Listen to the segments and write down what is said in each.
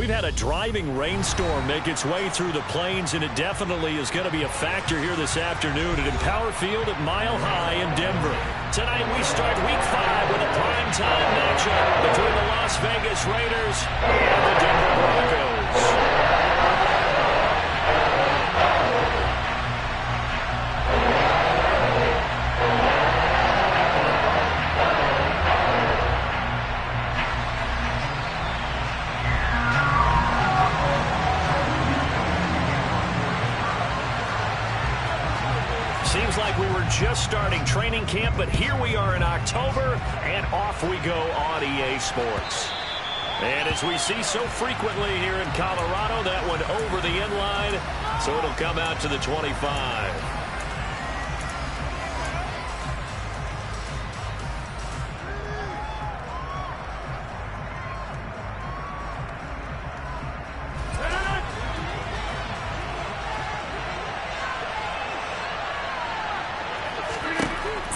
We've had a driving rainstorm make its way through the plains, and it definitely is going to be a factor here this afternoon at Empower Field at Mile High in Denver. Tonight we start Week 5 with a primetime matchup between the Las Vegas Raiders and the Denver Broncos. Seems like we were just starting training camp, but here we are in October, and off we go on EA Sports. And as we see so frequently here in Colorado, that one over the end line, so it'll come out to the 25.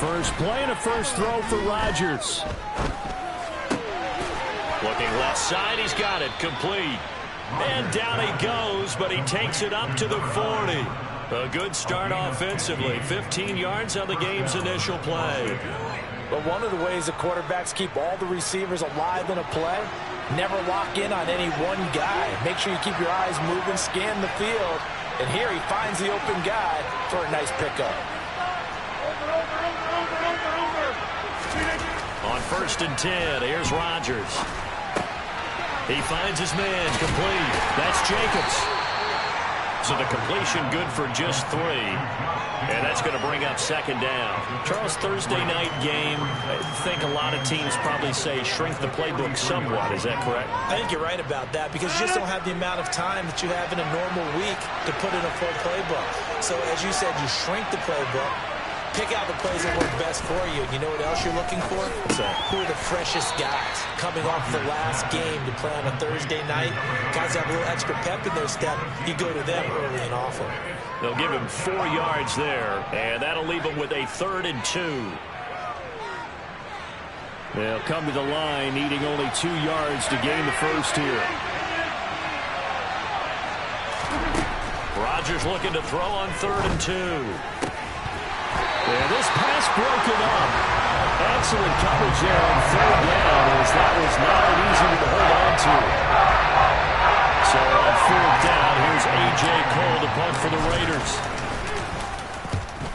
First play and a first throw for Rodgers. Looking left side, he's got it, complete. And down he goes, but he takes it up to the 40. A good start offensively. 15 yards on the game's initial play. But one of the ways the quarterbacks keep all the receivers alive in a play, never lock in on any one guy. Make sure you keep your eyes moving, scan the field. And here he finds the open guy for a nice pickup. On 1st and 10, here's Rodgers. He finds his man, complete. That's Jacobs. So the completion good for just 3. And that's going to bring up 2nd down. Charles, Thursday night game, I think a lot of teams probably say shrink the playbook somewhat. Is that correct? I think you're right about that because you just don't have the amount of time that you have in a normal week to put in a full playbook. So as you said, you shrink the playbook. Pick out the plays that work best for you. You know what else you're looking for? Who are the freshest guys coming off the last game to play on a Thursday night? Guys have a little extra pep in their step. You go to them early and often. They'll give him 4 yards there, and that'll leave him with a 3rd and 2. They'll come to the line needing only 2 yards to gain the first here. Rodgers looking to throw on 3rd and 2. And this pass broken up. Excellent coverage there on 3rd down, as that was not easy to hold on to. So on 4th down, here's A.J. Cole to punt for the Raiders.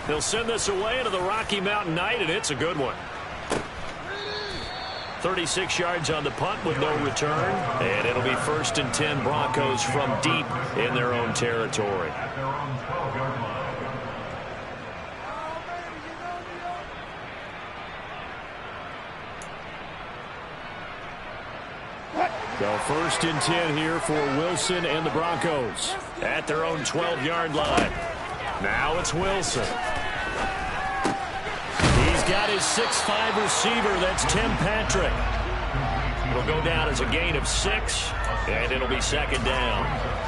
They'll send this away into the Rocky Mountain night, and it's a good one. 36 yards on the punt with no return, and it'll be 1st and 10 Broncos from deep in their own territory. So 1st and 10 here for Wilson and the Broncos at their own 12-yard line. Now it's Wilson. He's got his 6'5 receiver. That's Tim Patrick. It'll go down as a gain of 6, and it'll be 2nd down.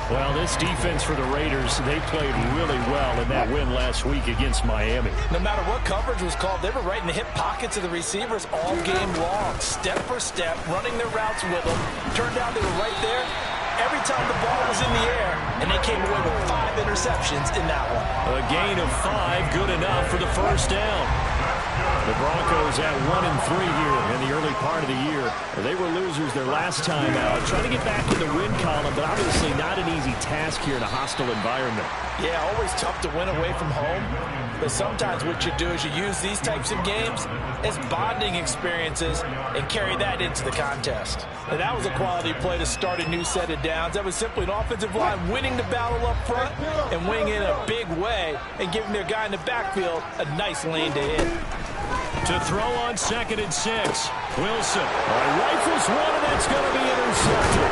Well, this defense for the Raiders, they played really well in that win last week against Miami. No matter what coverage was called, they were right in the hip pockets of the receivers all game long, step for step, running their routes with them. Turned out they were right there every time the ball was in the air, and they came away with 5 interceptions in that one. A gain of 5, good enough for the 1st down. The Broncos at 1-3 here in the early part of the year. They were losers their last time out. Trying to get back in the win column, but obviously not an easy task here in a hostile environment. Yeah, always tough to win away from home. But sometimes what you do is you use these types of games as bonding experiences and carry that into the contest. And that was a quality play to start a new set of downs. That was simply an offensive line winning the battle up front and winning in a big way and giving their guy in the backfield a nice lane to hit. To throw on 2nd and 6. Wilson rifles one, and that's going to be intercepted.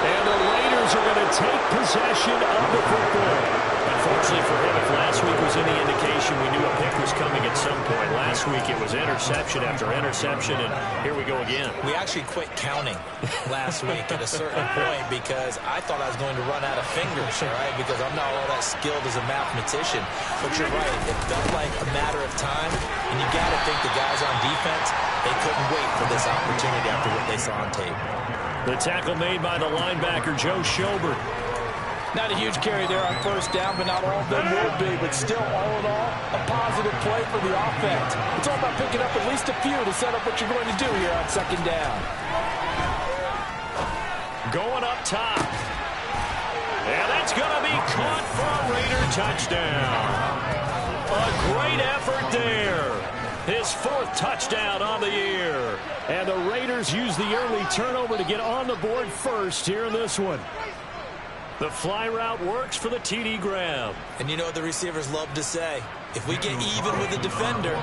And the Raiders are going to take possession of the football. Unfortunately for him, if last week was any indication, we knew a pick was coming at some point. Last week it was interception after interception, and here we go again. We actually quit counting last week at a certain point because I thought I was going to run out of fingers, all right, because I'm not all that skilled as a mathematician. But you're right, it felt like a matter of time, and you got to think the guys on defense, they couldn't wait for this opportunity after what they saw on tape. The tackle made by the linebacker, Joe Schobert. Not a huge carry there on first down, but not all of them will be. But still, all in all, a positive play for the offense. It's all about picking up at least a few to set up what you're going to do here on second down. Going up top. And that's going to be caught for a Raider touchdown. A great effort there. His fourth touchdown on the year. And the Raiders use the early turnover to get on the board first here in this one. The fly route works for the TD grab. And you know what the receivers love to say? If we get even with the defender,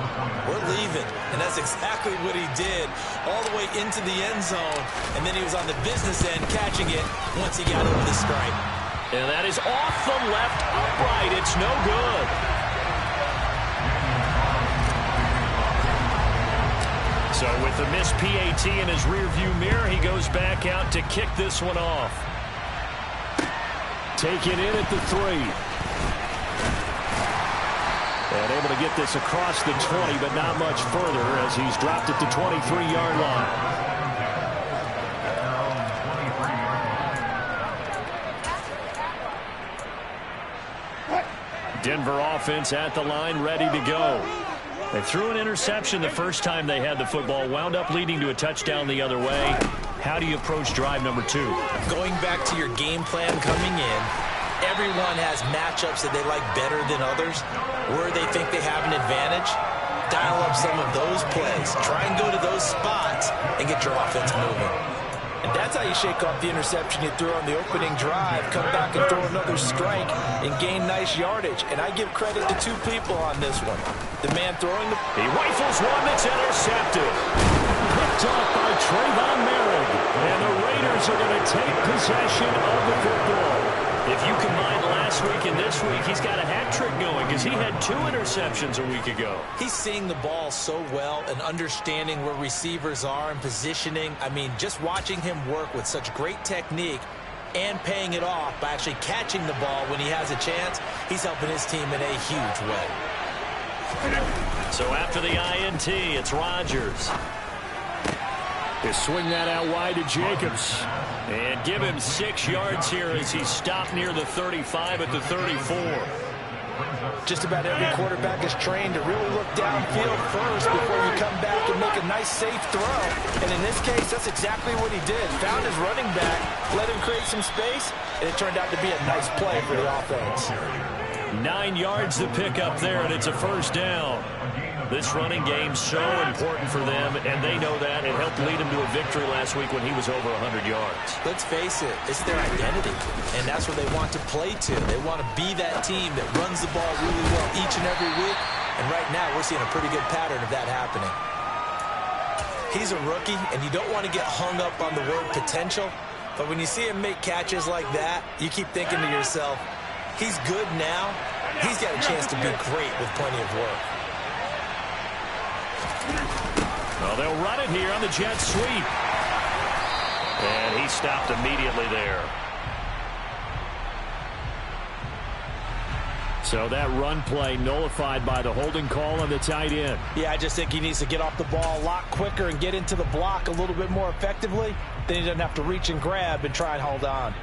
we're leaving. And that's exactly what he did. All the way into the end zone. And then he was on the business end catching it once he got over the stripe. And that is off the left upright. It's no good. So with the missed PAT in his rearview mirror, he goes back out to kick this one off. Taken in at the 3. And able to get this across the 20, but not much further as he's dropped at the 23-yard line. Denver offense at the line, ready to go. They threw an interception the first time they had the football, wound up leading to a touchdown the other way. How do you approach drive number 2? Going back to your game plan coming in, everyone has matchups that they like better than others, where they think they have an advantage. Dial up some of those plays. Try and go to those spots and get your offense moving. And that's how you shake off the interception you threw on the opening drive. Come back and throw another strike and gain nice yardage. And I give credit to 2 people on this one. The man throwing the... He rifles one that's intercepted. Picked off by Trayvon Merrick. And the Raiders are going to take possession of the football. If you combine last week and this week, he's got a hat trick going because he had 2 interceptions a week ago. He's seeing the ball so well and understanding where receivers are and positioning. I mean, just watching him work with such great technique and paying it off by actually catching the ball when he has a chance, he's helping his team in a huge way. So after the INT, it's Rodgers. They swing that out wide to Jacobs. And give him 6 yards here as he's stopped near the 35 at the 34. Just about every quarterback is trained to really look downfield first before you come back and make a nice, safe throw. And in this case, that's exactly what he did. Found his running back, let him create some space, and it turned out to be a nice play for the offense. 9 yards to pick up there, and it's a first down. This running game's so important for them, and they know that. It helped lead them to a victory last week when he was over 100 yards. Let's face it, it's their identity, and that's what they want to play to. They want to be that team that runs the ball really well each and every week, and right now we're seeing a pretty good pattern of that happening. He's a rookie, and you don't want to get hung up on the word potential, but when you see him make catches like that, you keep thinking to yourself, he's good now. He's got a chance to be great with plenty of work. Well, they'll run it here on the jet sweep. And he stopped immediately there. So that run play nullified by the holding call on the tight end. Yeah, I just think he needs to get off the ball a lot quicker and get into the block a little bit more effectively. Then he doesn't have to reach and grab and try and hold on.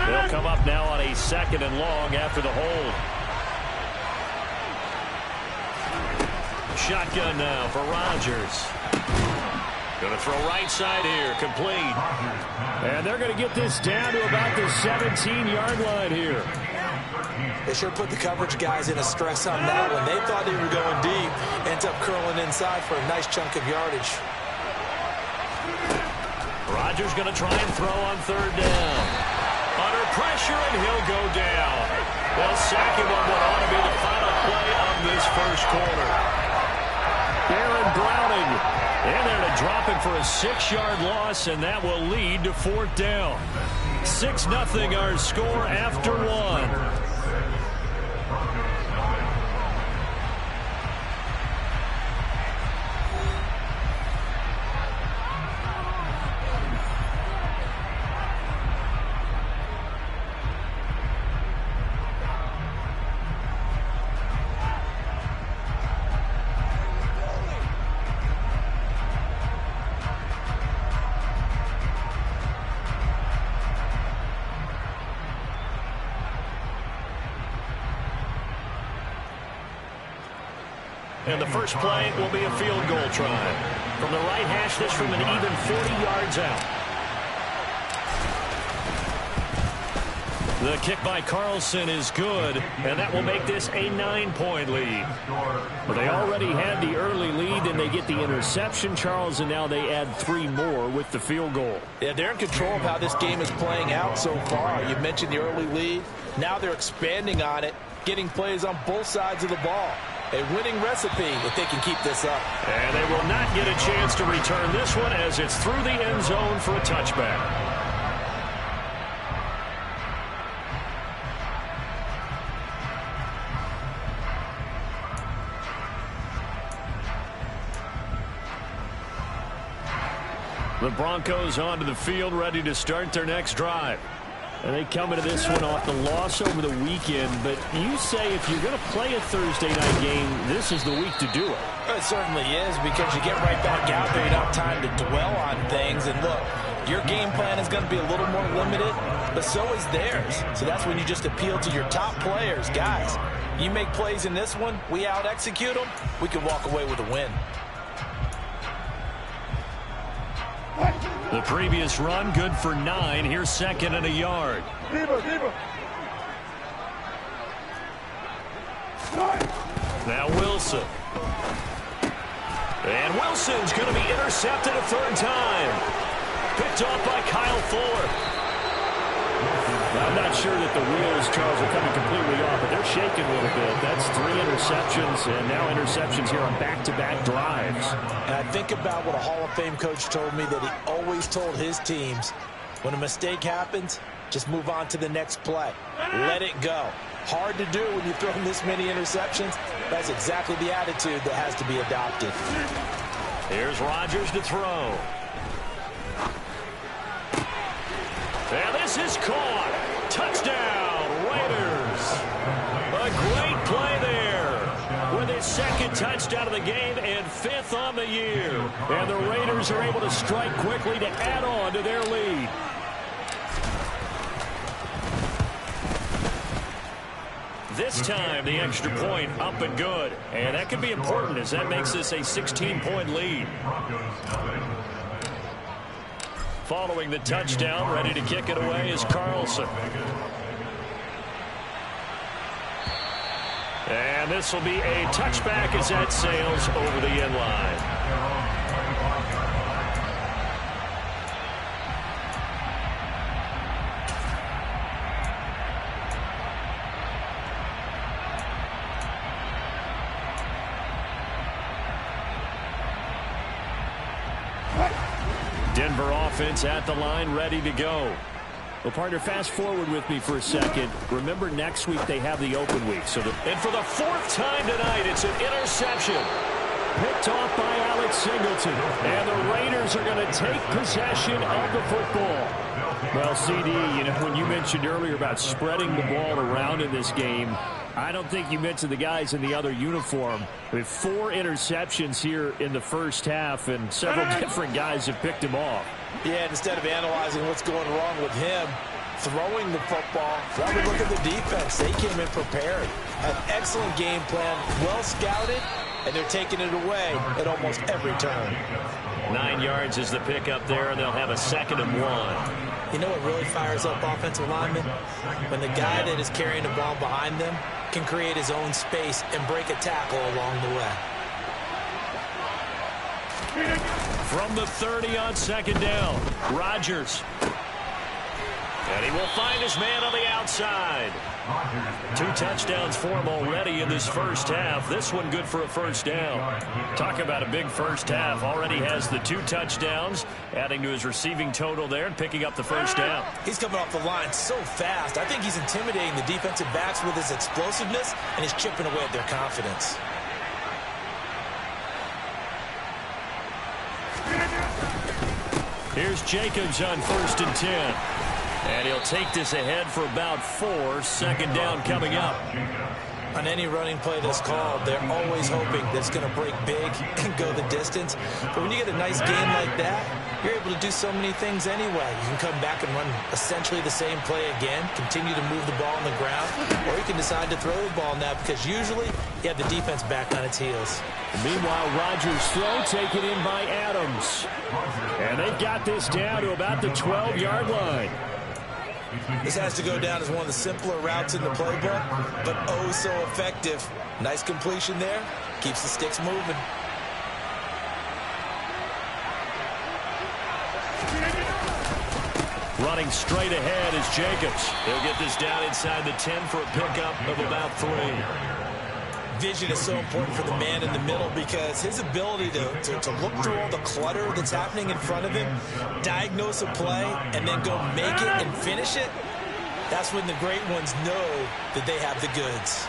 They'll come up now on a 2nd and long after the hold. Shotgun now for Rodgers. Going to throw right side here, complete. And they're going to get this down to about the 17-yard line here. They sure put the coverage guys in a stress on that one. They thought they were going deep. Ends up curling inside for a nice chunk of yardage. Rodgers going to try and throw on 3rd down. Under pressure, and he'll go down. They'll sack him on what ought to be the final play of this first quarter. Aaron Browning in there to drop him for a 6-yard loss, and that will lead to 4th down. 6-0 our score after 1. and the first play will be a field goal try. From the right hash, this from an even 40 yards out. The kick by Carlson is good, and that will make this a 9-point lead. But they already had the early lead, and they get the interception, Charles, and now they add 3 more with the field goal. Yeah, they're in control of how this game is playing out so far. You mentioned the early lead. Now they're expanding on it, getting plays on both sides of the ball. A winning recipe if they can keep this up. And they will not get a chance to return this one as it's through the end zone for a touchback. The Broncos onto the field, ready to start their next drive. And they come into this one off the loss over the weekend. But you say if you're going to play a Thursday night game, this is the week to do it. It certainly is, because you get right back out there. You don't have time to dwell on things. And look, your game plan is going to be a little more limited, but so is theirs. So that's when you just appeal to your top players. Guys, you make plays in this one, we out-execute them, we can walk away with a win. The previous run, good for 9. Here's second and a yard. Now Wilson. And Wilson's going to be intercepted a third time. Picked off by Kyle Fuller. I'm not sure that the wheels, Charles, are coming completely off, but they're shaking a little bit. That's 3 interceptions, and now interceptions here on back-to-back drives. And I think about what a Hall of Fame coach told me, that he always told his teams, when a mistake happens, just move on to the next play. Let it go. Hard to do when you throw this many interceptions. That's exactly the attitude that has to be adopted. Here's Rodgers to throw. And this is caught. Touchdown, Raiders. A great play there with his second touchdown of the game and 5th on the year. And the Raiders are able to strike quickly to add on to their lead. This time, the extra point up and good. And that could be important, as that makes this a 16-point lead. Following the touchdown, ready to kick it away is Carlson. And this will be a touchback as that sails over the end line. Denver offense at the line, ready to go. Well, partner, fast forward with me for a second. Remember, next week they have the open week. And for the 4th time tonight, it's an interception. Picked off by Alex Singleton. And the Raiders are going to take possession of the football. Well, CD, when you mentioned earlier about spreading the ball around in this game, I don't think you mentioned the guys in the other uniform. We have 4 interceptions here in the first half, and several different guys have picked him off. Yeah, and instead of analyzing what's going wrong with him, throwing the football, rather look at the defense. They came in prepared, had excellent game plan, well scouted, and they're taking it away at almost every turn. 9 yards is the pickup there, and they'll have a 2nd and 1. You know what really fires up offensive linemen? When the guy that is carrying the ball behind them can create his own space and break a tackle along the way. From the 30 on 2nd down, Rodgers. And he will find his man on the outside. 2 touchdowns for him already in this first half. This one good for a first down. Talk about a big first half. Already has the 2 touchdowns, adding to his receiving total there and picking up the first down. He's coming off the line so fast. I think he's intimidating the defensive backs with his explosiveness, and he's chipping away at their confidence. Here's Jacobs on 1st and 10. And he'll take this ahead for about 4. 2nd down coming up. On any running play that's called, they're always hoping that it's going to break big and go the distance. But when you get a nice game like that, you're able to do so many things anyway. You can come back and run essentially the same play again, continue to move the ball on the ground, or you can decide to throw the ball now because usually you have the defense back on its heels. Meanwhile, Rodgers' throw taken in by Adams. And they've got this down to about the 12-yard line. This has to go down as one of the simpler routes in the playbook, but oh so effective. Nice completion there. Keeps the sticks moving. Running straight ahead is Jacobs. He'll get this down inside the 10 for a pickup of about 3. Vision is so important for the man in the middle because his ability to look through all the clutter that's happening in front of him, diagnose a play, and then go make it and finish it, that's when the great ones know that they have the goods.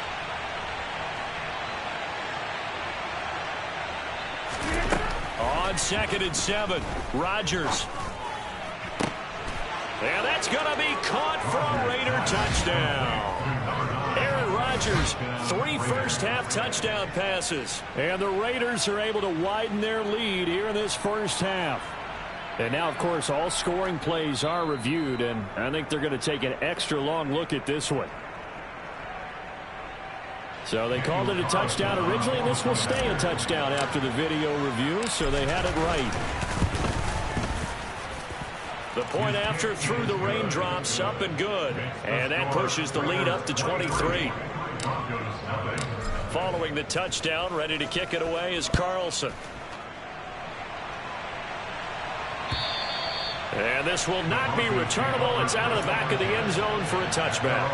On 2nd and 7, Rodgers. And that's going to be caught for a Raider touchdown. Aaron Rodgers, 3 first-half touchdown passes. And the Raiders are able to widen their lead here in this first half. And now, of course, all scoring plays are reviewed, and I think they're going to take an extra long look at this one. So they called it a touchdown originally, and this will stay a touchdown after the video review, so they had it right. The point after through the raindrops, up and good. And that pushes the lead up to 23. Following the touchdown, ready to kick it away is Carlson. And this will not be returnable. It's out of the back of the end zone for a touchback.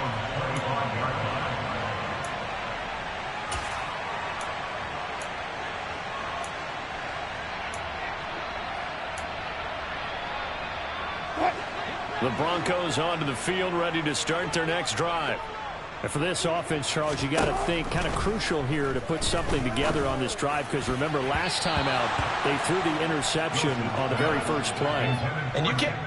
The Broncos onto the field, ready to start their next drive. And for this offense, Charles, you got to think kind of crucial here to put something together on this drive because remember last time out they threw the interception on the very first play. And you can't.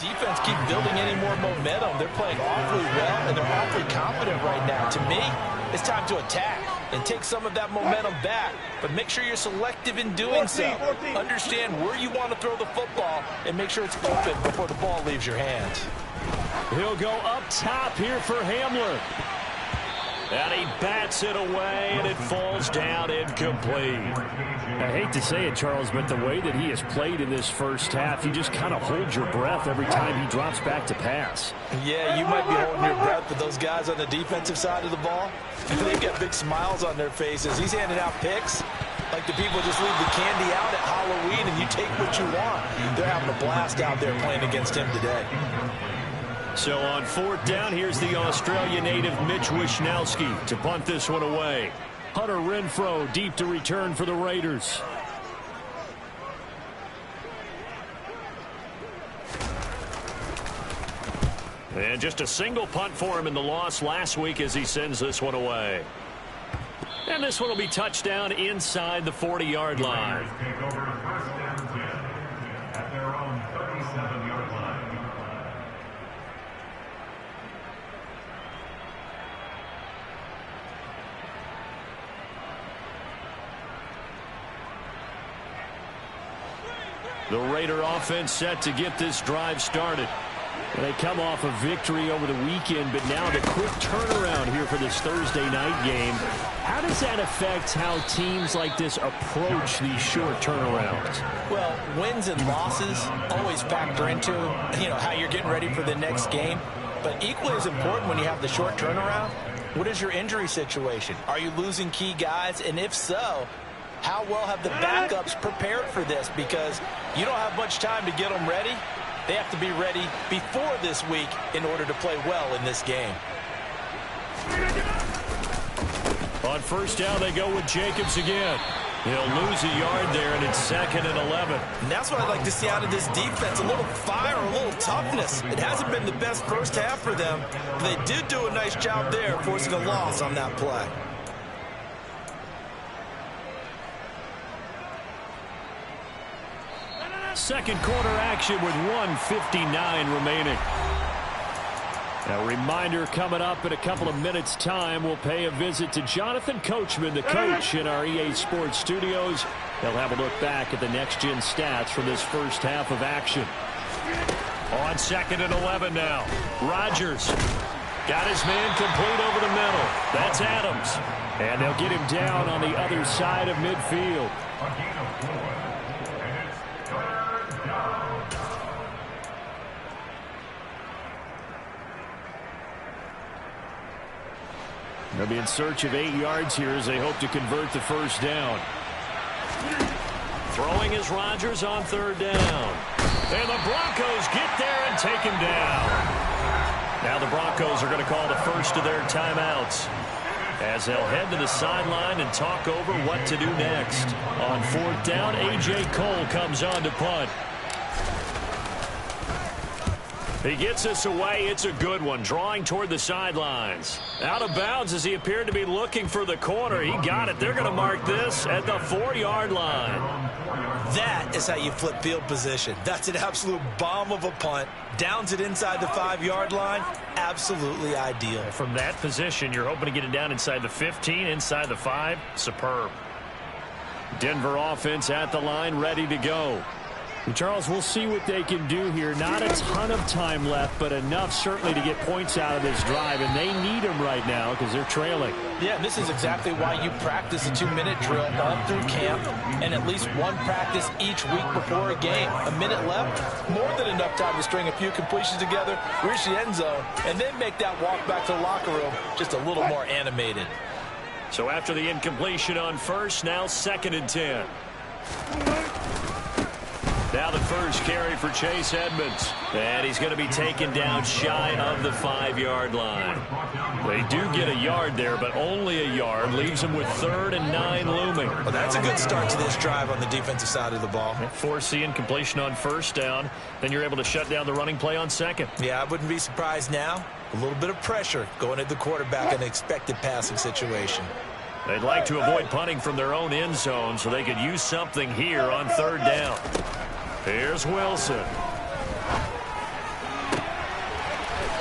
Defense keep building any more momentum. They're playing awfully well, and they're awfully confident right now. To me, it's time to attack and take some of that momentum back, but make sure you're selective in doing so. Understand where you want to throw the football and make sure it's open before the ball leaves your hands. He'll go up top here for Hamler. And he bats it away, and it falls down incomplete. I hate to say it, Charles, but the way that he has played in this first half, you just kind of hold your breath every time he drops back to pass. Yeah, you might be holding your breath, but those guys on the defensive side of the ball, they've got big smiles on their faces. He's handing out picks like the people just leave the candy out at Halloween, and you take what you want. They're having a blast out there playing against him today. So on 4th down, here's the Australia native Mitch Wishnowsky to punt this one away. Hunter Renfrow deep to return for the Raiders. And just a single punt for him in the loss last week as he sends this one away. And this one will be touchdown inside the 40-yard line. The Raider offense set to get this drive started. They come off a victory over the weekend, but now the quick turnaround here for this Thursday night game. How does that affect how teams like this approach these short turnarounds? Well, wins and losses always factor into, how you're getting ready for the next game. But equally as important when you have the short turnaround, what is your injury situation? Are you losing key guys? And if so, how well have the backups prepared for this? Because you don't have much time to get them ready. They have to be ready before this week in order to play well in this game. On first down, they go with Jacobs again. He'll lose a yard there, and it's 2nd and 11. And that's what I'd like to see out of this defense, a little fire, a little toughness. It hasn't been the best first half for them, but they did do a nice job there forcing a loss on that play. Second quarter action with 1:59 remaining. A reminder coming up in a couple of minutes' time. We'll pay a visit to Jonathan Coachman, the coach in our EA Sports studios. He'll have a look back at the next-gen stats from this first half of action. On 2nd and 11 now. Rodgers got his man complete over the middle. That's Adams. And they'll get him down on the other side of midfield. They'll be in search of 8 yards here as they hope to convert the first down. Throwing is Rodgers on 3rd down. And the Broncos get there and take him down. Now the Broncos are going to call the first of their timeouts as they'll head to the sideline and talk over what to do next. On 4th down, A.J. Cole comes on to punt. He gets us away. It's a good one. Drawing toward the sidelines. Out of bounds as he appeared to be looking for the corner. He got it. They're going to mark this at the 4-yard line. That is how you flip field position. That's an absolute bomb of a punt. Downs it inside the 5-yard line. Absolutely ideal. From that position, you're hoping to get it down inside the 15, inside the 5. Superb. Denver offense at the line, ready to go. Charles, we'll see what they can do here. Not a ton of time left, but enough certainly to get points out of this drive, and they need them right now because they're trailing. Yeah, this is exactly why you practice a 2-minute drill all through camp and at least one practice each week before a game. A minute left, more than enough time to string a few completions together, reach the end zone, and then make that walk back to the locker room just a little more animated. So after the incompletion on first, now 2nd and 10. Now the first carry for Chase Edmonds. And he's going to be taken down shy of the 5-yard line. They do get a yard there, but only a yard. Leaves them with 3rd and 9 looming. Well, that's a good start to this drive on the defensive side of the ball. Force the incompletion on first down. Then you're able to shut down the running play on 2nd. Yeah, I wouldn't be surprised now. A little bit of pressure going at the quarterback in an expected passing situation. They'd like to avoid punting from their own end zone so they could use something here on 3rd down. Here's Wilson.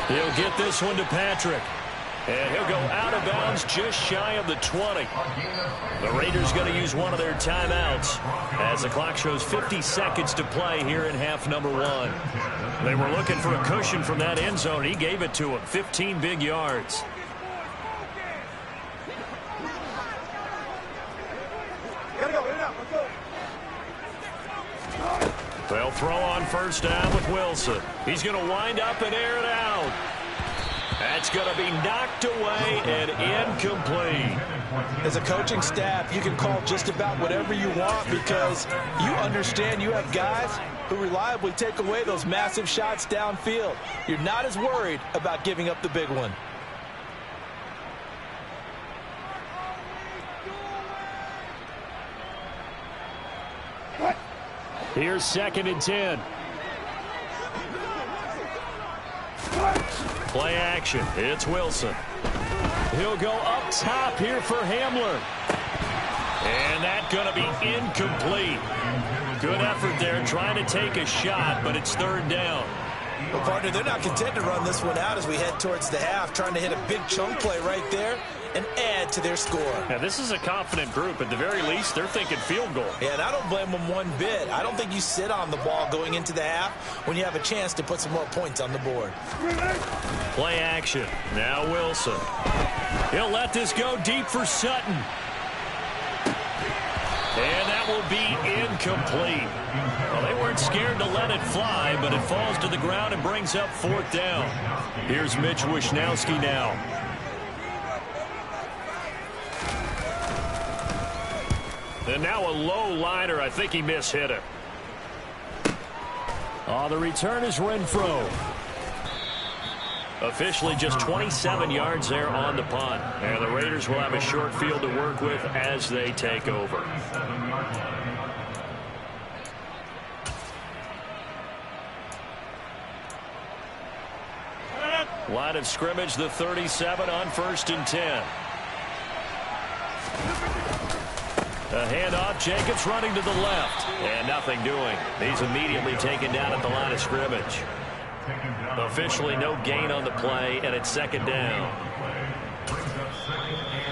He'll get this one to Patrick. And he'll go out of bounds just shy of the 20. The Raiders going to use one of their timeouts as the clock shows 50 seconds to play here in half number 1. They were looking for a cushion from that end zone. He gave it to them. 15 big yards. They'll throw on first down with Wilson. He's going to wind up and air it out. That's going to be knocked away and incomplete. As a coaching staff, you can call just about whatever you want because you understand you have guys who reliably take away those massive shots downfield. You're not as worried about giving up the big one. Here's 2nd and 10. Play action. It's Wilson. He'll go up top here for Hamler. And that's going to be incomplete. Good effort there trying to take a shot, but it's 3rd down. Well, partner, they're not content to run this one out as we head towards the half, trying to hit a big chunk play right there and add to their score. Now, this is a confident group. At the very least, they're thinking field goal. Yeah, and I don't blame them one bit. I don't think you sit on the ball going into the half when you have a chance to put some more points on the board. Play action. Now Wilson. He'll let this go deep for Sutton. And that will be incomplete. Well, they weren't scared to let it fly, but it falls to the ground and brings up 4th down. Here's Mitch Wishnowski now. And now a low liner. I think he mishit it. On the return is Renfro. Officially just 27 yards there on the punt. And the Raiders will have a short field to work with as they take over. Line of scrimmage, the 37 on 1st and 10. A handoff, Jacobs running to the left. And nothing doing. He's immediately taken down at the line of scrimmage. Officially no gain on the play, and it's 2nd down.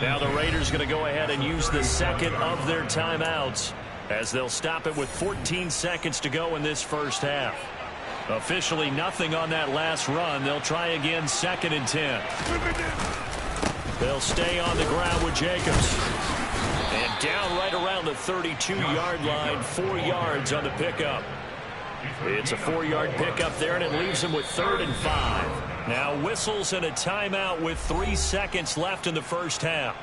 Now the Raiders going to go ahead and use the second of their timeouts as they'll stop it with 14 seconds to go in this first half. Officially nothing on that last run. They'll try again, 2nd and 10. They'll stay on the ground with Jacobs. And down right around the 32-yard line, 4 yards on the pickup. It's a 4-yard pickup there, and it leaves them with 3rd and 5. Now whistles and a timeout with 3 seconds left in the first half.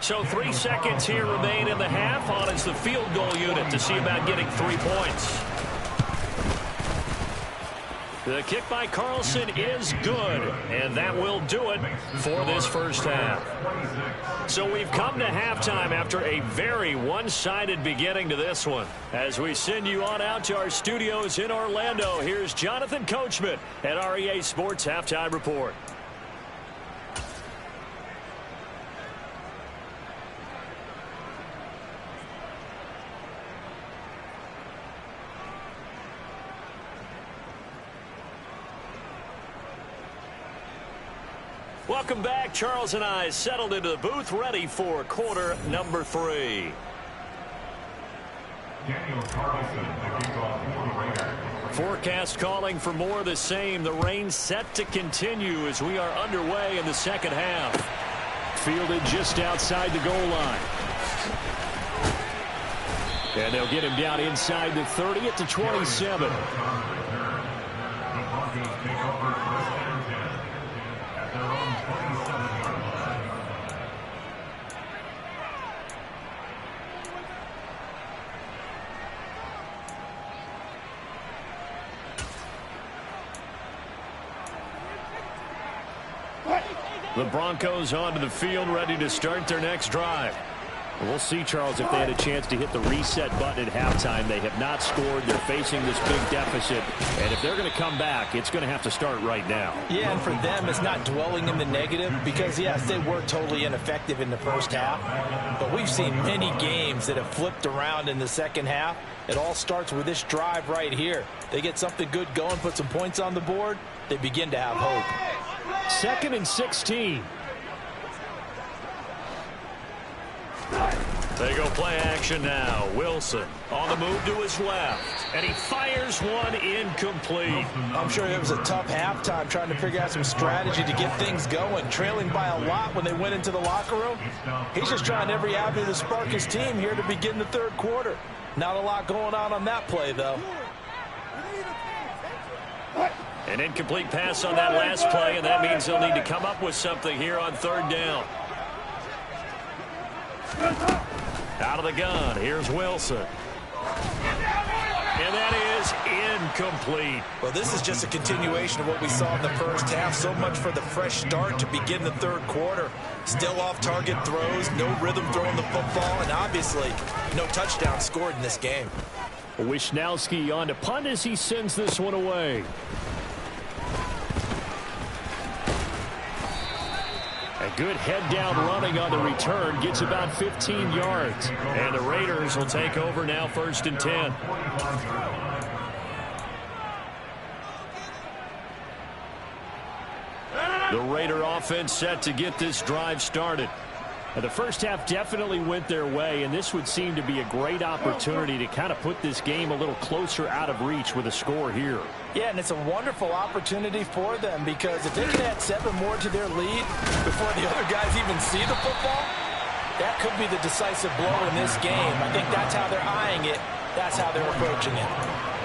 So 3 seconds here remain in the half. On is the field goal unit to see about getting 3 points. The kick by Carlson is good, and that will do it for this first half. So we've come to halftime after a very one-sided beginning to this one. As we send you on out to our studios in Orlando, here's Jonathan Coachman at REA Sports Halftime Report. Welcome back. Charles and I settled into the booth, ready for quarter number 3. Forecast calling for more of the same. The rain set to continue as we are underway in the second half. Fielded just outside the goal line. And they'll get him down inside the 30 at the 27. The Broncos onto the field, ready to start their next drive. We'll see, Charles, if they had a chance to hit the reset button at halftime. They have not scored. They're facing this big deficit. And if they're going to come back, it's going to have to start right now. Yeah, and for them, it's not dwelling in the negative because, yes, they were totally ineffective in the first half. But we've seen many games that have flipped around in the second half. It all starts with this drive right here. They get something good going, put some points on the board, they begin to have hope. 2nd and 16. They go play action now. Wilson on the move to his left. And he fires one incomplete. I'm sure it was a tough halftime trying to figure out some strategy to get things going. Trailing by a lot when they went into the locker room. He's just trying every avenue to spark his team here to begin the third quarter. Not a lot going on that play, though. An incomplete pass on that last play, and that means they'll need to come up with something here on 3rd down. Out of the gun, here's Wilson. And that is incomplete. Well, this is just a continuation of what we saw in the first half. So much for the fresh start to begin the third quarter. Still off-target throws, no rhythm throwing the football, and obviously no touchdown scored in this game. Wisnowski on to punt as he sends this one away. A good head-down running on the return gets about 15 yards. And the Raiders will take over now, 1st and 10. The Raider offense set to get this drive started. Now, the first half definitely went their way, and this would seem to be a great opportunity to kind of put this game a little closer out of reach with a score here. Yeah, and it's a wonderful opportunity for them because if they can add 7 more to their lead before the other guys even see the football, that could be the decisive blow in this game. I think that's how they're eyeing it. That's how they're approaching it.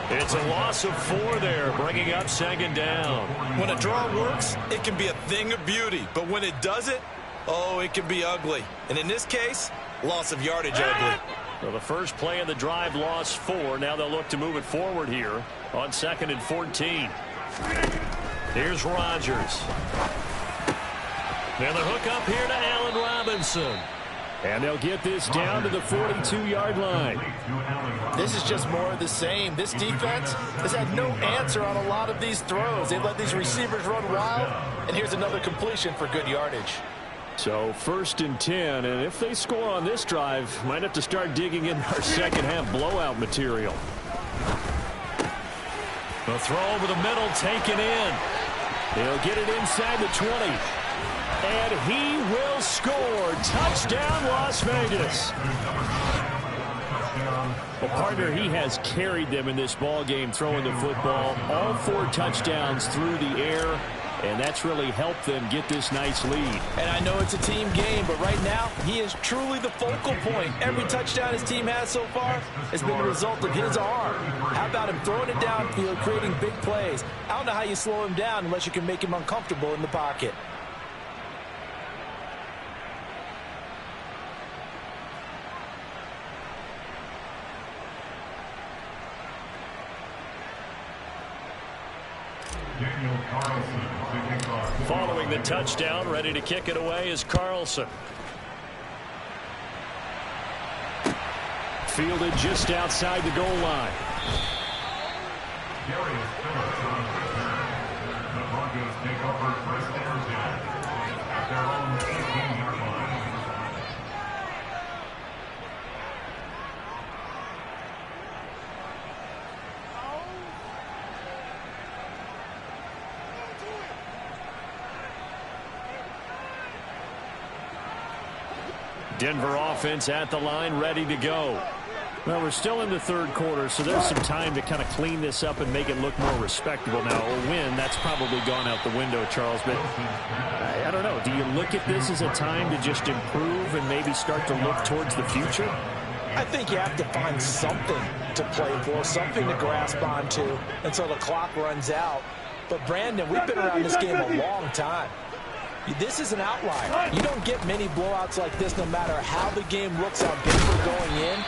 It's a loss of 4 there, bringing up second down. When a draw works, it can be a thing of beauty. But when it doesn't, oh, it can be ugly. And in this case, loss of yardage ugly. Well, the first play of the drive lost 4. Now they'll look to move it forward here on 2nd and 14. Here's Rodgers. And the hook up here to Allen Robinson. And they'll get this down to the 42-yard line. This is just more of the same. This defense has had no answer on a lot of these throws. They let these receivers run wild. And here's another completion for good yardage. So 1st and 10, and if they score on this drive, might have to start digging in our second half blowout material. The throw over the middle taken in. He'll get it inside the 20. And he will score. Touchdown, Las Vegas. Well, partner, he has carried them in this ball game throwing the football. All 4 touchdowns through the air. And that's really helped them get this nice lead. And I know it's a team game, but right now, he is truly the focal point. Every touchdown his team has so far has been the result of his arm. How about him throwing it downfield, creating big plays? I don't know how you slow him down unless you can make him uncomfortable in the pocket. Following the touchdown, ready to kick it away is Carlson. Fielded just outside the goal line. The Broncos take over first down at their own 18-yard line. Denver offense at the line, ready to go. Well, we're still in the 3rd quarter, so there's some time to kind of clean this up and make it look more respectable. Now, a win, that's probably gone out the window, Charles, but I don't know. Do you look at this as a time to just improve and maybe start to look towards the future? I think you have to find something to play for, something to grasp onto until the clock runs out. But, Brandon, we've been around this game a long time. This is an outlier. You don't get many blowouts like this no matter how the game looks on paper going in.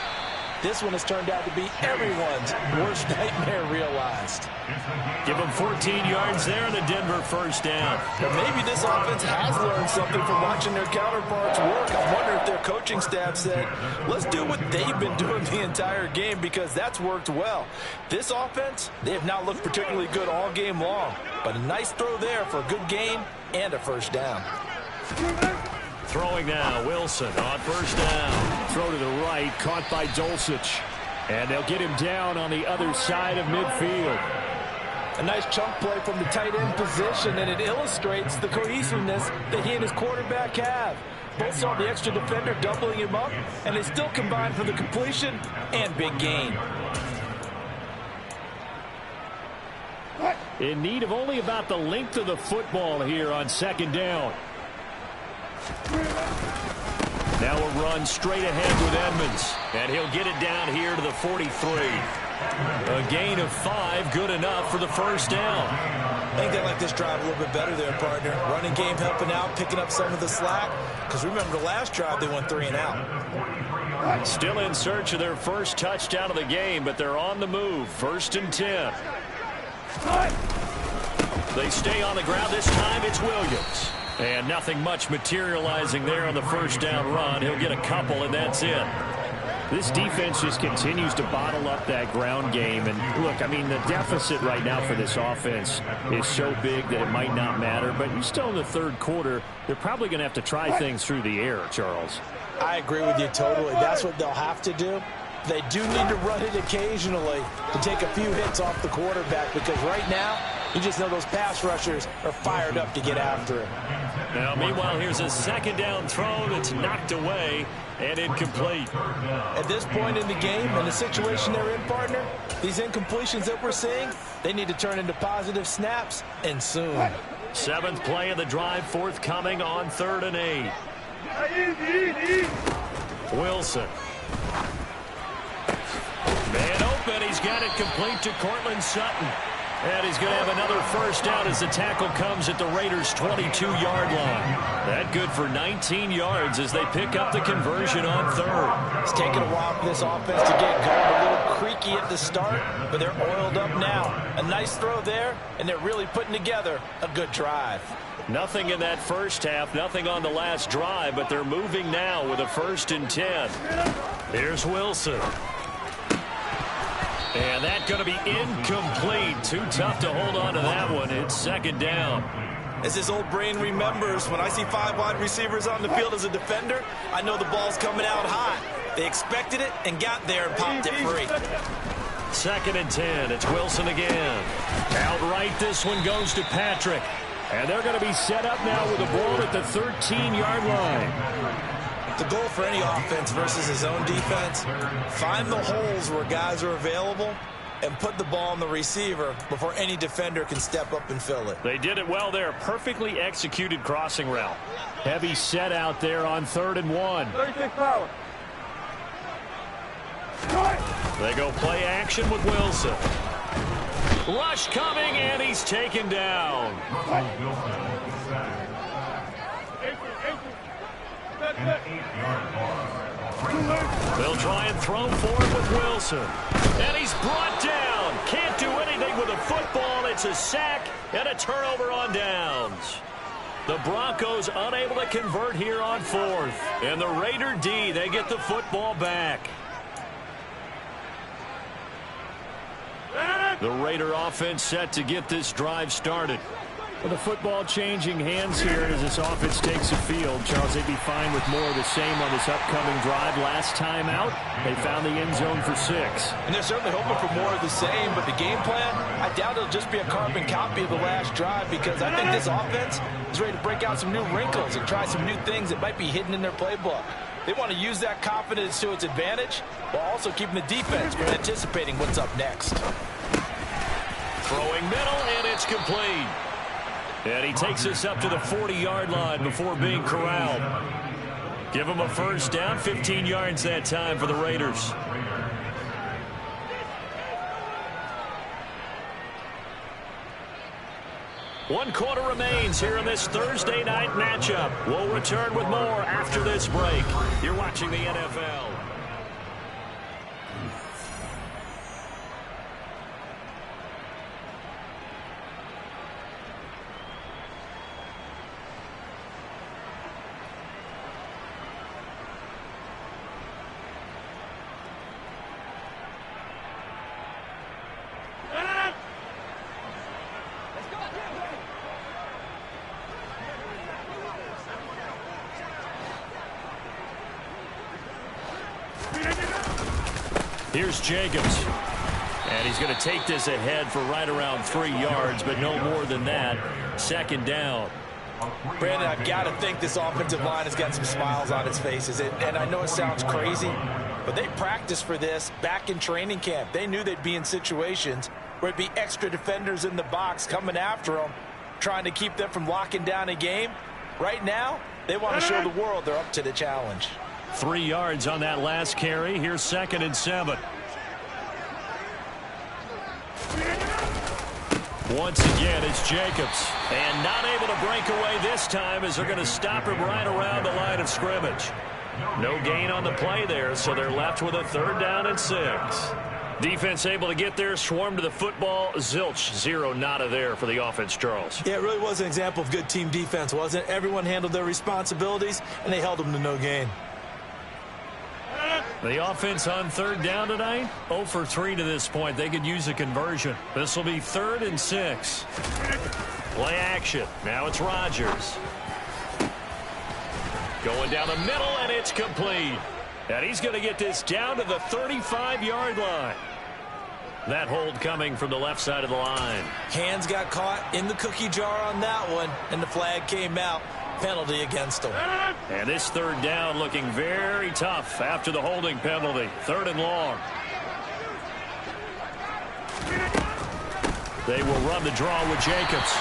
This one has turned out to be everyone's worst nightmare realized. Give them 14 yards there and a Denver first down. But maybe this offense has learned something from watching their counterparts work. I wonder if their coaching staff said, let's do what they've been doing the entire game because that's worked well. This offense, they have not looked particularly good all game long. But a nice throw there for a good gain and a first down. Throwing now, Wilson on first down. Throw to the right, caught by Dulcich. And they'll get him down on the other side of midfield. A nice chunk play from the tight end position, and it illustrates the cohesiveness that he and his quarterback have. Both saw the extra defender doubling him up, and they still combined for the completion and big gain. In need of only about the length of the football here on second down. Now a run straight ahead with Edmonds. And he'll get it down here to the 43. A gain of 5, good enough for the first down. I think they like this drive a little bit better there, partner. Running game helping out, picking up some of the slack. Because remember the last drive, they went 3 and out. Still in search of their first touchdown of the game, but they're on the move. 1st and 10. They stay on the ground. This time it's Williams. And nothing much materializing there on the first down run. He'll get a couple, and that's it. This defense just continues to bottle up that ground game. And, look, I mean, the deficit right now for this offense is so big that it might not matter. But you're still in the 3rd quarter. They're probably going to have to try things through the air, Charles. I agree with you totally. That's what they'll have to do. They do need to run it occasionally to take a few hits off the quarterback because right now, you just know those pass rushers are fired up to get after him. Now, meanwhile, here's a second down throw that's knocked away and incomplete. At this point in the game, in the situation they're in, partner, these incompletions that we're seeing, they need to turn into positive snaps, and soon. 7th play of the drive forthcoming on 3rd and 8. Wilson. Man open. and he's got it complete to Cortland Sutton. And he's going to have another first down as the tackle comes at the Raiders' 22-yard line. That good for 19 yards as they pick up the conversion on third. It's taken a while for this offense to get going. A little creaky at the start, but they're oiled up now. A nice throw there, and they're really putting together a good drive. Nothing in that first half, nothing on the last drive, but they're moving now with a 1st and 10. Here's Wilson. And that's going to be incomplete. Too tough to hold on to that one. It's 2nd down. As his old brain remembers, when I see 5 wide receivers on the field as a defender, I know the ball's coming out hot. They expected it and got there and popped it free. 2nd and 10. It's Wilson again. Outright, this one goes to Patrick. And they're going to be set up now with the ball at the 13-yard line. The goal for any offense versus his own defense, find the holes where guys are available and put the ball on the receiver before any defender can step up and fill it. They did it well there. Perfectly executed crossing route. Heavy set out there on 3rd and 1. 36 power. They go play action with Wilson. Rush coming, and he's taken down. They'll try and throw for it with Wilson. And he's brought down. Can't do anything with a football. It's a sack and a turnover on downs. The Broncos unable to convert here on 4th. And the Raider D, they get the football back. The Raider offense set to get this drive started. Well, the football changing hands here as this offense takes the field. Charles, they'd be fine with more of the same on this upcoming drive. Last time out, they found the end zone for 6. And they're certainly hoping for more of the same, but the game plan, I doubt it'll just be a carbon copy of the last drive because I think this offense is ready to break out some new wrinkles and try some new things that might be hidden in their playbook. They want to use that confidence to its advantage while also keeping the defense from anticipating what's up next. Throwing middle, and it's complete. And he takes us up to the 40-yard line before being corralled. Give him a first down, 15 yards that time for the Raiders. One quarter remains here in this Thursday night matchup. We'll return with more after this break. You're watching the NFL. Here's Jacobs. And he's going to take this ahead for right around 3 yards, but no more than that. 2nd down. Brandon, I've got to think this offensive line has got some smiles on its faces. And I know it sounds crazy, but they practiced for this back in training camp. They knew they'd be in situations where it'd be extra defenders in the box coming after them, trying to keep them from locking down a game. Right now, they want to show the world they're up to the challenge. 3 yards on that last carry. Here's 2nd and 7. Once again, it's Jacobs. And not able to break away this time as they're going to stop him right around the line of scrimmage. No gain on the play there, so they're left with a 3rd down and 6. Defense able to get there, swarm to the football. Zilch, 0 nada there for the offense, Charles. Yeah, it really was an example of good team defense, wasn't it? Everyone handled their responsibilities, and they held them to no gain. The offense on 3rd down tonight, 0 for 3 to this point. They could use a conversion. This will be 3rd and 6. Play action. Now it's Rodgers. Going down the middle, and it's complete. And he's going to get this down to the 35-yard line. That hold coming from the left side of the line. Hands got caught in the cookie jar on that one, and the flag came out. Penalty against them. And this 3rd down looking very tough after the holding penalty. 3rd and long. They will run the draw with Jacobs.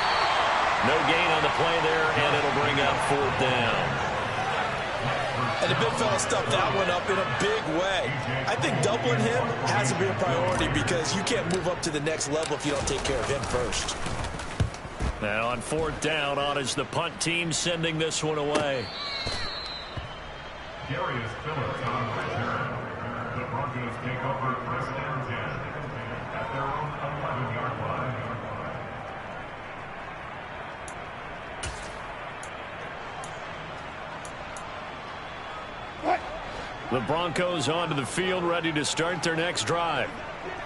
No gain on the play there, and it'll bring up 4th down. And the big fella stuffed that one up in a big way. I think doubling him has to be a priority because you can't move up to the next level if you don't take care of him first. And on fourth down, on is the punt team sending this one away. Darius Phillips on return. The Broncos take over first down 10 at their own 11-yard line. The Broncos onto the field, ready to start their next drive.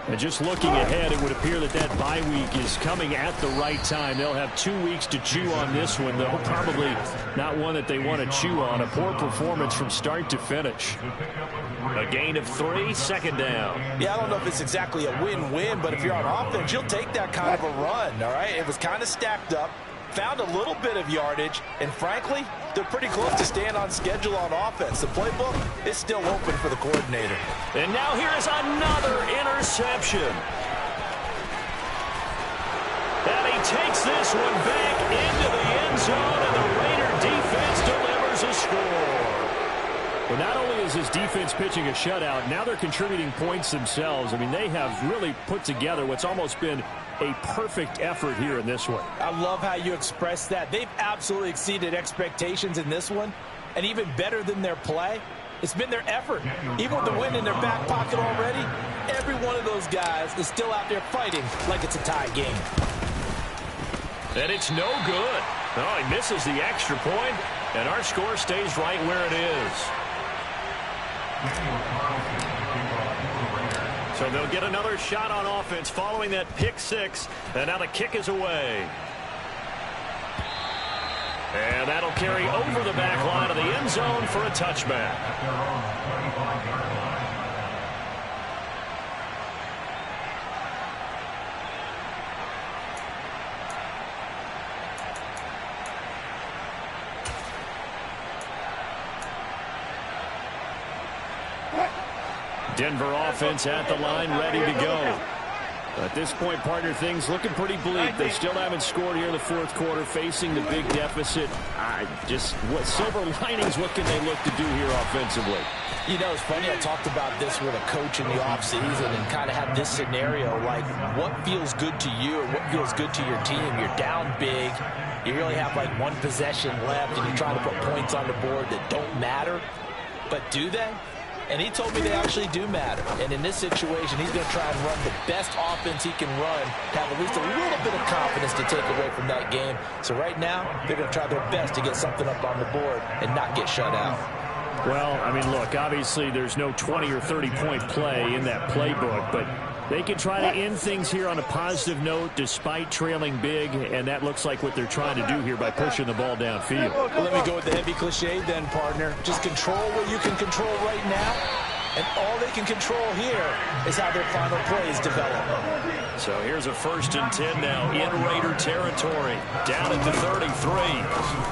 And just looking ahead, it would appear that that bye week is coming at the right time. They'll have 2 weeks to chew on this one, though. Probably not one that they want to chew on. A poor performance from start to finish. A gain of 3, second down. Yeah, I don't know if it's exactly a win-win, but if you're on offense, you'll take that kind of a run, all right? It was kind of stacked up, found a little bit of yardage, and frankly, they're pretty close to staying on schedule on offense. The playbook is still open for the coordinator. And now here is another interception. And he takes this one back into the end zone, and the Raider defense delivers a score. Well, not only is this defense pitching a shutout, now they're contributing points themselves. I mean, they have really put together what's almost been a perfect effort here in this one. I love how you express that. They've absolutely exceeded expectations in this one, and even better than their play, it's been their effort. Even with the win in their back pocket already, every one of those guys is still out there fighting like it's a tie game. And it's no good. Oh, he misses the extra point, and our score stays right where it is. So they'll get another shot on offense following that pick six, and now the kick is away. And that'll carry over the back line of the end zone for a touchback. Denver offense at the line, ready to go. At this point, partner, things looking pretty bleak. They still haven't scored here in the fourth quarter, facing the big deficit. What silver linings, what can they look to do here offensively? You know, it's funny, I talked about this with a coach in the offseason and kind of had this scenario, like what feels good to you or what feels good to your team. You're down big. You really have like one possession left, and you're trying to put points on the board that don't matter. But do they? And he told me they actually do matter. And in this situation, he's going to try and run the best offense he can run, have at least a little bit of confidence to take away from that game. So right now, they're going to try their best to get something up on the board and not get shut out. Well, I mean, look, obviously there's no 20 or 30-point play in that playbook, but they can try to end things here on a positive note despite trailing big, and that looks like what they're trying to do here by pushing the ball downfield. Well, let me go with the heavy cliche then, partner. Just control what you can control right now, and all they can control here is how their final plays develop. So here's a 1st and 10 now in Raider territory, down at the 33.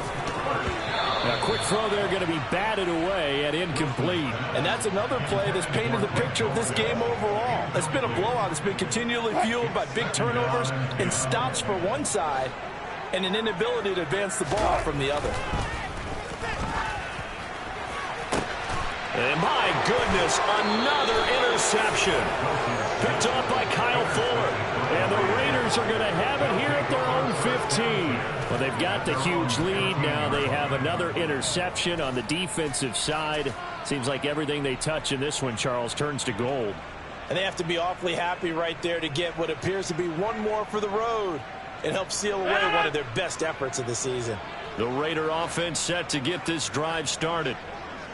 A quick throw there going to be batted away and incomplete. And that's another play that's painted the picture of this game overall. It's been a blowout. It's been continually fueled by big turnovers and stops for one side and an inability to advance the ball from the other. And my goodness, another interception. Picked off by Kyle Fuller. And the Raiders are going to have it here at their own 15. Well, they've got the huge lead. Now they have another interception on the defensive side. Seems like everything they touch in this one, Charles, turns to gold. And they have to be awfully happy right there to get what appears to be one more for the road. It helps seal away one of their best efforts of the season. The Raider offense set to get this drive started.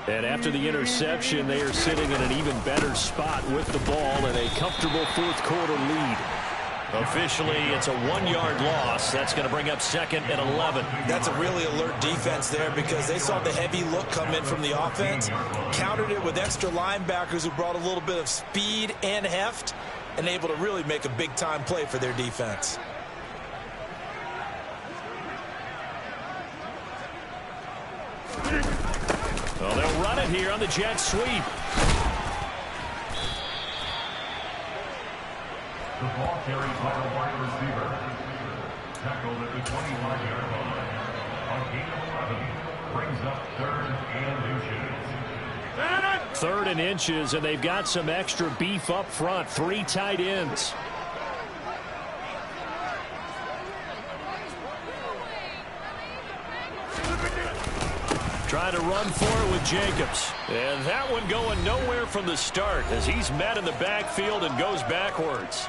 And after the interception, they are sitting in an even better spot with the ball and a comfortable fourth quarter lead. Officially, it's a 1-yard loss. That's going to bring up 2nd and 11. That's a really alert defense there because they saw the heavy look come in from the offense, countered it with extra linebackers who brought a little bit of speed and heft, and able to really make a big-time play for their defense. Well, they'll run it here on the jet sweep. The ball carried by the wide receiver. Tackled at the 21-yard line. On gain of 11. brings up 3rd and inches. 3rd and inches, and they've got some extra beef up front. 3 tight ends. Trying to run for it with Jacobs. And that one going nowhere from the start as he's met in the backfield and goes backwards.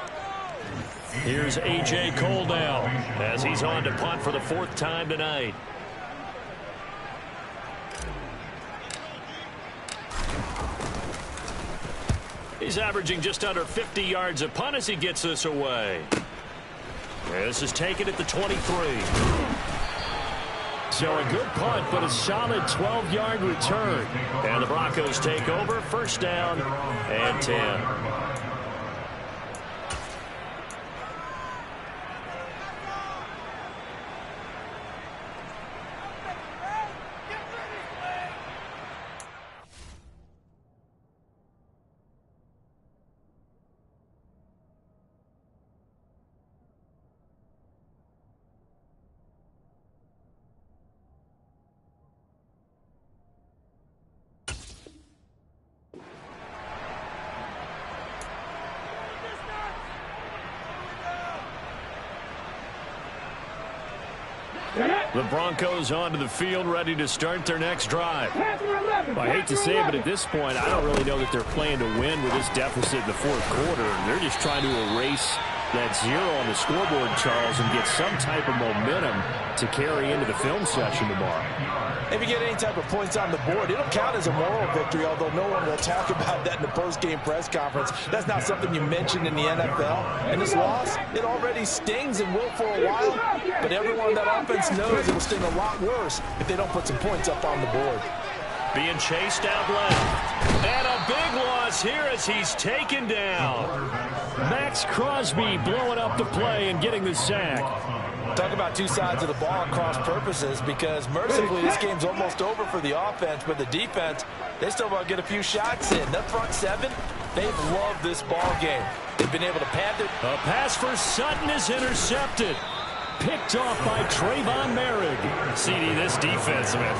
Here's A.J. Cole now as he's on to punt for the 4th time tonight. He's averaging just under 50 yards a punt as he gets this away. This is taken at the 23. So a good punt, but a solid 12-yard return. And the Broncos take over, 1st down and 10. The Broncos onto the field, ready to start their next drive. Well, I hate to say it, but at this point, I don't really know that they're playing to win with this deficit in the 4th quarter. They're just trying to erase that 0 on the scoreboard, Charles, and get some type of momentum to carry into the film session tomorrow. If you get any type of points on the board, it'll count as a moral victory, although no one will talk about that in the post-game press conference. That's not something you mentioned in the NFL. And this loss, it already stings and will for a while, but everyone on that offense knows it'll sting a lot worse if they don't put some points up on the board. Being chased out left. And a big loss here as he's taken down. Max Crosby blowing up the play and getting the sack. Talk about two sides of the ball at cross purposes, because mercifully this game's almost over for the offense, but the defense, they still want to get a few shots in. That front 7, they've loved this ball game. They've been able to pad their... A pass for Sutton is intercepted. Picked off by Trayvon Merrick. CD, this defense, man,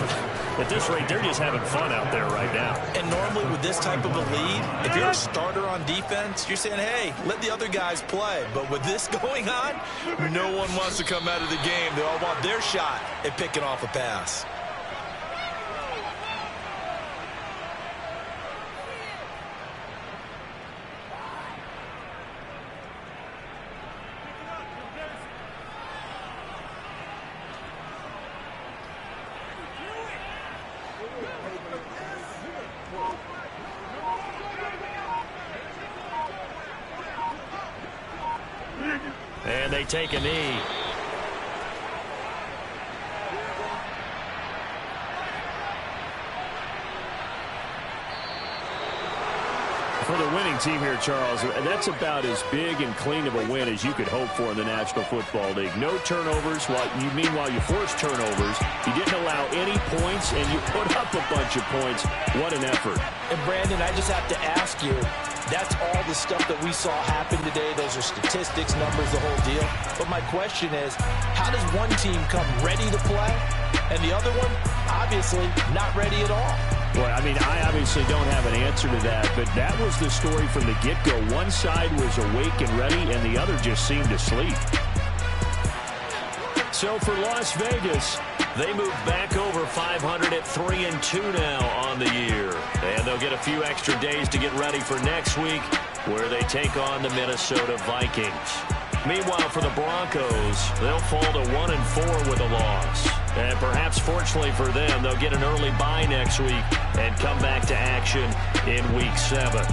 at this rate, they're just having fun out there right now. And normally with this type of a lead, if you're a starter on defense, you're saying, hey, let the other guys play. But with this going on, no one wants to come out of the game. They all want their shot at picking off a pass. And they take a knee. For the winning team here, Charles, that's about as big and clean of a win as you could hope for in the National Football League. No turnovers. Meanwhile, you forced turnovers. You didn't allow any points, and you put up a bunch of points. What an effort. And, Brandon, I just have to ask you, that's all the stuff that we saw happen today. Those are statistics, numbers, the whole deal. But my question is, how does one team come ready to play, and the other one, obviously, not ready at all? Well, I mean, I obviously don't have an answer to that, but that was the story from the get-go. One side was awake and ready, and the other just seemed asleep. So for Las Vegas, they move back over 500 at 3-2 now on the year. And they'll get a few extra days to get ready for next week, where they take on the Minnesota Vikings. Meanwhile, for the Broncos, they'll fall to 1-4 with a loss. And perhaps fortunately for them, they'll get an early bye next week and come back to action in Week 7.